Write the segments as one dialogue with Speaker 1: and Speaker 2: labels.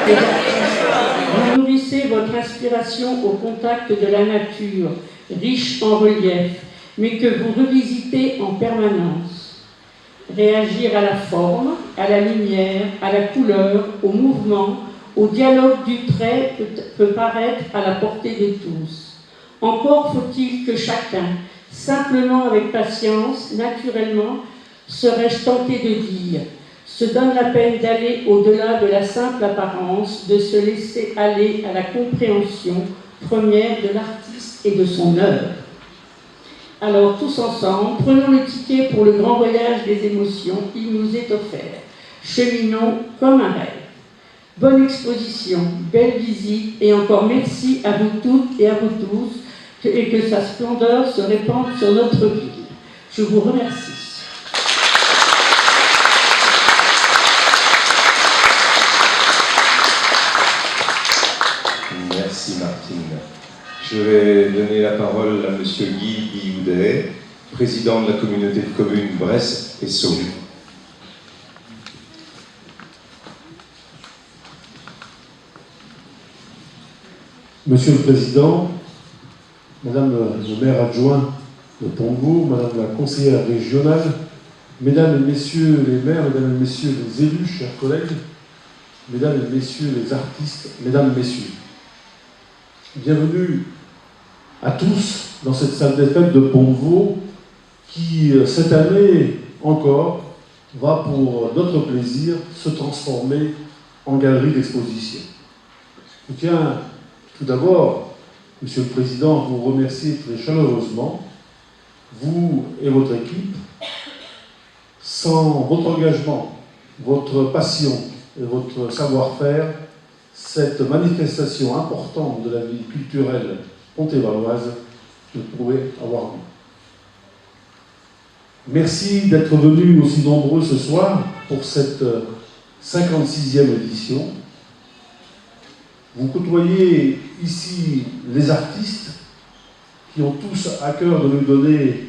Speaker 1: Vous nourrissez votre inspiration au contact de la nature, riche en relief, mais que vous revisitez en permanence. Réagir à la forme, à la lumière, à la couleur, au mouvement, au dialogue du trait peut paraître à la portée de tous. Encore faut-il que chacun, simplement avec patience, naturellement, serais-je tenté de dire, se donne la peine d'aller au-delà de la simple apparence, de se laisser aller à la compréhension première de l'artiste et de son œuvre. Alors, tous ensemble, prenons le ticket pour le grand voyage des émotions qui nous est offert. Cheminons comme un rêve. Bonne exposition, belle visite et encore merci à vous toutes et à vous tous et que sa splendeur se répande sur notre ville. Je vous remercie.
Speaker 2: Merci Martine. Je vais donner la parole à Monsieur Guy Guillaudet, président de la communauté de communes Bresse et Sceaux.
Speaker 3: Monsieur le Président, Madame le maire adjoint de Pont-de-Vaux, Madame la conseillère régionale, Mesdames et Messieurs les maires, Mesdames et Messieurs les élus, chers collègues, Mesdames et Messieurs les artistes, Mesdames, Messieurs, bienvenue à tous dans cette salle des fêtes de Pont-de-Vaux qui, cette année encore, va pour notre plaisir se transformer en galerie d'exposition. Je tiens tout d'abord, Monsieur le Président, à vous remercier très chaleureusement, vous et votre équipe. Sans votre engagement, votre passion et votre savoir-faire, cette manifestation importante de la vie culturelle pontévaloise ne pourrait avoir lieu. Merci d'être venus aussi nombreux ce soir pour cette 56e édition. Vous côtoyez ici les artistes qui ont tous à cœur de nous donner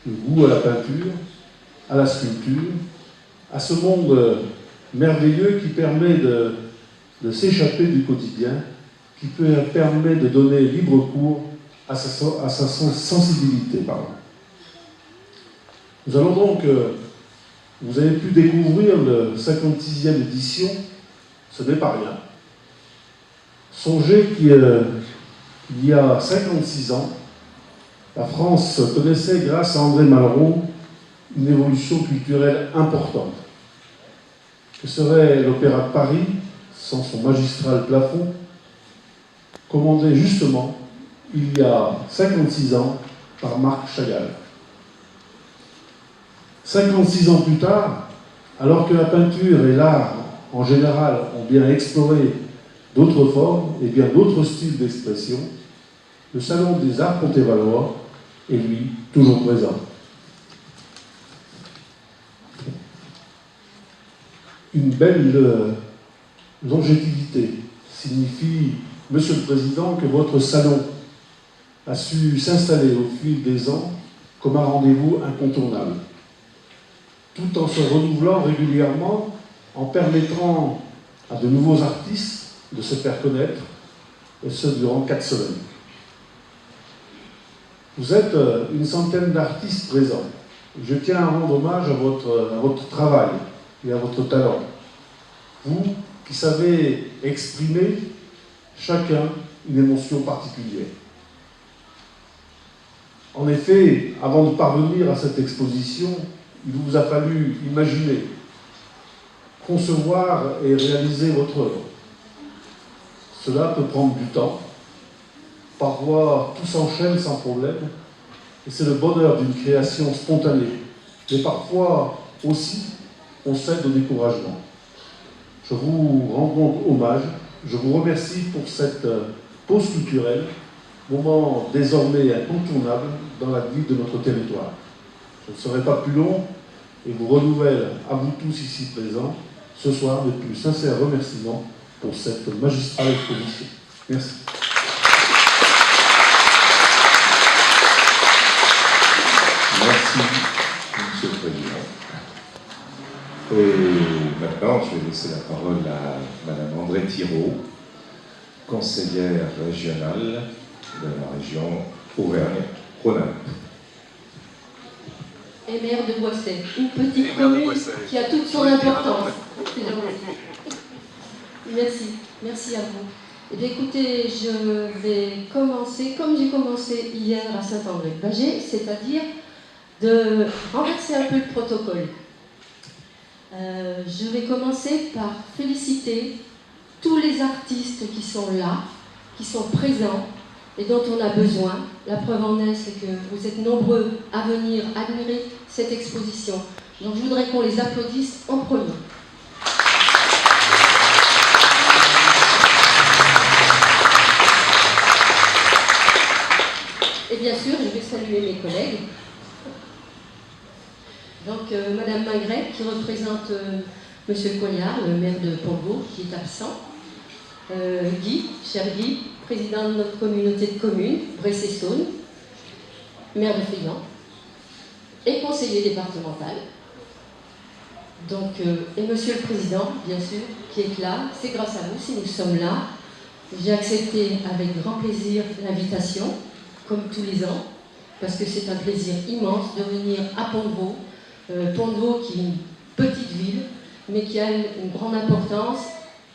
Speaker 3: le goût à la peinture, à la sculpture, à ce monde merveilleux qui permet de s'échapper du quotidien, qui permet de donner libre cours à sa sensibilité. Nous allons donc, vous avez pu découvrir le 56e édition, ce n'est pas rien. Songez qu'il y a 56 ans, la France connaissait, grâce à André Malraux, une évolution culturelle importante. Que serait l'Opéra de Paris sans son magistral plafond, commandé justement, il y a 56 ans, par Marc Chagall. 56 ans plus tard, alors que la peinture et l'art en général ont bien exploré d'autres formes et bien d'autres styles d'expression, le Salon des Arts pontévalois est, lui, toujours présent. Une belle longévité signifie, Monsieur le Président, que votre salon a su s'installer au fil des ans comme un rendez-vous incontournable, tout en se renouvelant régulièrement, en permettant à de nouveaux artistes de se faire connaître, et ce durant 4 semaines. Vous êtes une centaine d'artistes présents. Je tiens à rendre hommage à votre travail et à votre talent. Vous qui savez exprimer chacun une émotion particulière. En effet, avant de parvenir à cette exposition, il vous a fallu imaginer, concevoir et réaliser votre œuvre. Cela peut prendre du temps. Parfois, tout s'enchaîne sans problème. Et c'est le bonheur d'une création spontanée. Mais parfois aussi, on cède au découragement. Je vous rends donc hommage. Je vous remercie pour cette pause culturelle, moment désormais incontournable dans la vie de notre territoire. Je ne serai pas plus long et vous renouvelle à vous tous ici présents ce soir mes plus sincères remerciements pour cette magistrale exposition. Merci.
Speaker 2: Merci, Monsieur le Président. Et maintenant, je vais laisser la parole à Madame André Thiraud, conseillère régionale de la région Auvergne-Rhône-Alpes.
Speaker 4: Et maire de Boisset, une petite commune qui a toute son importance. Merci à vous. Eh bien, écoutez, je vais commencer comme j'ai commencé hier à Saint-André-de-Bâgé, c'est-à-dire de renverser un peu le protocole. Je vais commencer par féliciter tous les artistes qui sont là, qui sont présents et dont on a besoin. La preuve en est, c'est que vous êtes nombreux à venir admirer cette exposition. Donc je voudrais qu'on les applaudisse en premier. Et bien sûr, je vais saluer mes collègues. Donc Madame Magret, qui représente Monsieur Cognard, le maire de Pont-de-Vaux, qui est absent. Guy, cher Guy, président de notre communauté de communes, Bresse-et-Saône, maire de Félan, et conseiller départemental. Donc, et Monsieur le Président, bien sûr, qui est là. C'est grâce à vous si nous sommes là. J'ai accepté avec grand plaisir l'invitation, comme tous les ans, parce que c'est un plaisir immense de venir à Pont-de-Vaux. Pont-de-Vaux qui est une petite ville, mais qui a une grande importance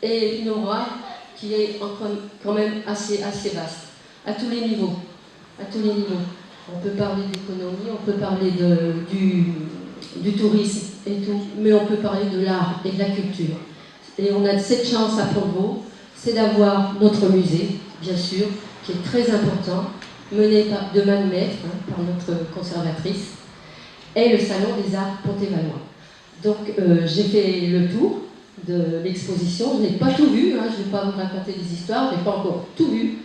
Speaker 4: et une aura qui est quand même assez vaste, à tous les niveaux. À tous les niveaux. On peut parler d'économie, on peut parler du tourisme et tout, mais on peut parler de l'art et de la culture. Et on a cette chance à Pont-de-Vaux, c'est d'avoir notre musée, bien sûr, qui est très important, mené de main de maître, par notre conservatrice, et le Salon des Arts Pont-et-Valois. Donc j'ai fait le tour de l'exposition, je n'ai pas tout vu, je ne vais pas vous raconter des histoires, je n'ai pas encore tout vu,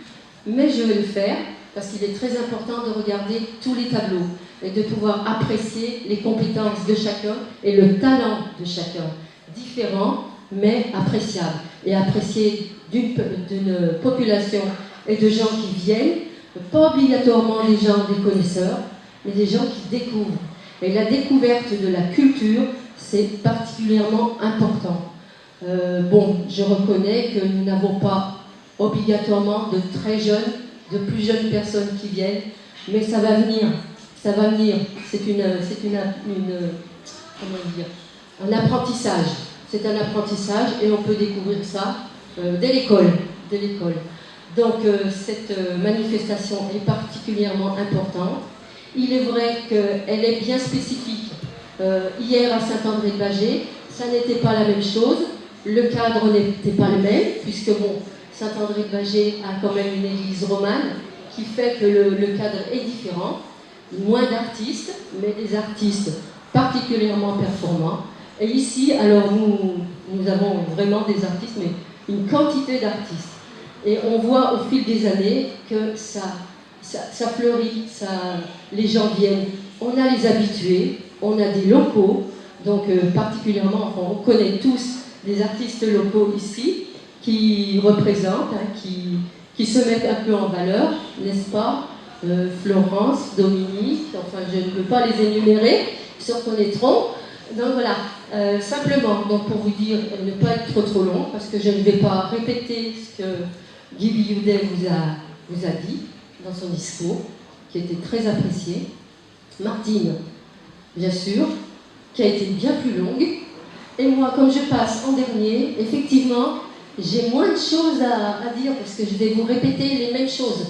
Speaker 4: mais je vais le faire parce qu'il est très important de regarder tous les tableaux et de pouvoir apprécier les compétences de chacun et le talent de chacun, différent mais appréciable, et apprécié d'une population et de gens qui viennent, pas obligatoirement des gens, des connaisseurs, mais des gens qui découvrent. Et la découverte de la culture, c'est particulièrement important. Je reconnais que nous n'avons pas obligatoirement de très jeunes, de plus jeunes personnes qui viennent, mais ça va venir. Ça va venir. C'est un apprentissage. C'est un apprentissage et on peut découvrir ça dès l'école. Donc cette manifestation est particulièrement importante. Il est vrai qu'elle est bien spécifique. Hier à Saint-André-de-Bâgé, ça n'était pas la même chose. Le cadre n'était pas le même, puisque Saint-André-de-Bâgé a quand même une église romane qui fait que le cadre est différent. Moins d'artistes, mais des artistes particulièrement performants. Et ici, alors nous avons vraiment des artistes, mais une quantité d'artistes. Et on voit au fil des années que ça fleurit, les gens viennent. On a les habitués, on a des locaux, donc particulièrement, on connaît tous des artistes locaux ici, qui représentent, qui se mettent un peu en valeur, n'est-ce pas? Florence, Dominique, enfin je ne peux pas les énumérer, ils se reconnaîtront. Donc voilà, simplement, donc pour vous dire, ne pas être trop long, parce que je ne vais pas répéter ce que Guy Bioudet vous a dit dans son discours, qui était très apprécié. Martine, bien sûr, qui a été bien plus longue. Et moi, comme je passe en dernier, effectivement, j'ai moins de choses à dire, parce que je vais vous répéter les mêmes choses.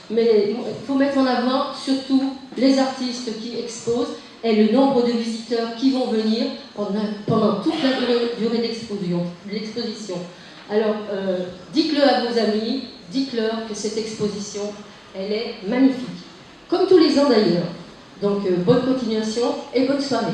Speaker 4: Mais il faut mettre en avant surtout les artistes qui exposent et le nombre de visiteurs qui vont venir pendant toute la durée de l'exposition. Alors, dites-le à vos amis, dites-leur que cette exposition, elle est magnifique. Comme tous les ans d'ailleurs. Donc, bonne continuation et bonne soirée.